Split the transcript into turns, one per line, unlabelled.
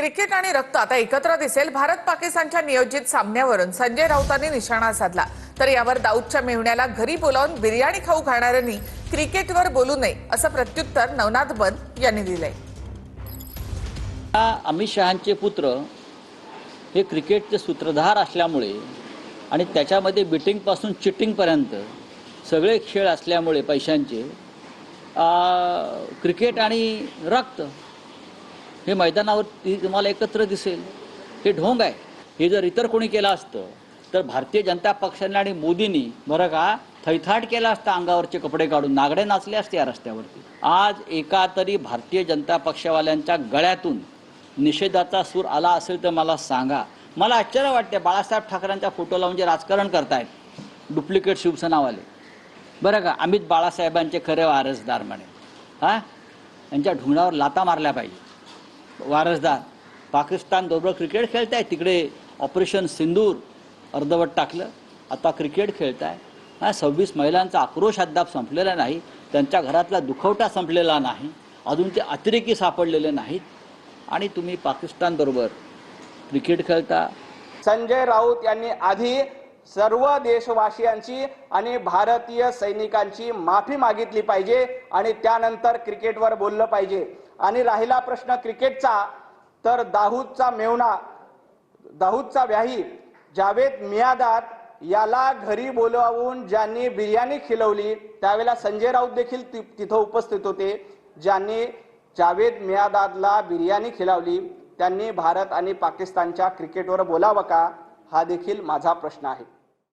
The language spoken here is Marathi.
क्रिकेट आणि रक्त आता एकत्र दिसेल। भारत पाकिस्तानच्या नियोजित सामन्यावरून संजय राऊतांनी निशाणा साधला, तर यावर दाऊदच्या मेहुण्याला घरी बोलावून बिर्याणी खाऊ घालणाऱ्यांनी क्रिकेटवर बोलू नये असं प्रत्युत्तर नवनाथ बन यांनी दिलंय।
अमित शहांचे पुत्र हे क्रिकेटचे सूत्रधार असल्यामुळे आणि त्याच्यामध्ये बेटिंग पासून चिटिंग पर्यंत सगळे खेळ असल्यामुळे पैशांचे क्रिकेट आणि रक्त हे मैदानावर तुम्हाला एकत्र दिसेल। हे ढोंग आहे। हे जर इतर कोणी केलं असतं तर भारतीय जनता पक्षाने आणि मोदींनी बरं का थैथाट केला असता, अंगावरचे कपडे काढून नागडे नाचले असते या रस्त्यावरती। आज एका तरी भारतीय जनता पक्षवाल्यांच्या गळ्यातून निषेधाचा सूर आला असेल तर मला सांगा। मला आश्चर्य वाटते, बाळासाहेब ठाकरेंच्या फोटोला म्हणजे राजकारण करतायत डुप्लिकेट शिवसेनावाले बरं का। अमित बाळासाहेबांचे खरे वारसदार म्हणे, यांच्या ढुंगणावर लाता मारल्या पाहिजे। वारसदार पाकिस्तान बरोबर क्रिकेट खेळताय, तिकडे ऑपरेशन सिंदूर अर्धवट टाकलं, आता क्रिकेट खेळताय। 26 महिलांचा आक्रोश अद्याप संपलेला नाही, त्यांच्या घरातला दुखवटा संपलेला नाही, अजून ते अतिरेकी सापडलेले नाहीत आणि तुम्ही पाकिस्तान बरोबर क्रिकेट खेळता।
संजय राऊत यांनी आधी सर्व देशवासियांची आणि भारतीय सैनिकांची माफी मागितली पाहिजे आणि त्यानंतर क्रिकेटवर बोललं पाहिजे। आणि राहिला प्रश्न क्रिकेटचा, तर दाऊदचा मेहुणा, दाऊदचा व्याही जावेद मियादाद याला घरी बोलावून ज्यांनी बिर्याणी खिलवली, त्यावेळेला संजय राऊत देखील तिथं उपस्थित होते। ज्यांनी जावेद मियादादला बिर्याणी खिलवली त्यांनी भारत आणि पाकिस्तानच्या क्रिकेटवर बोलावं का, हा देखील माझा प्रश्न आहे।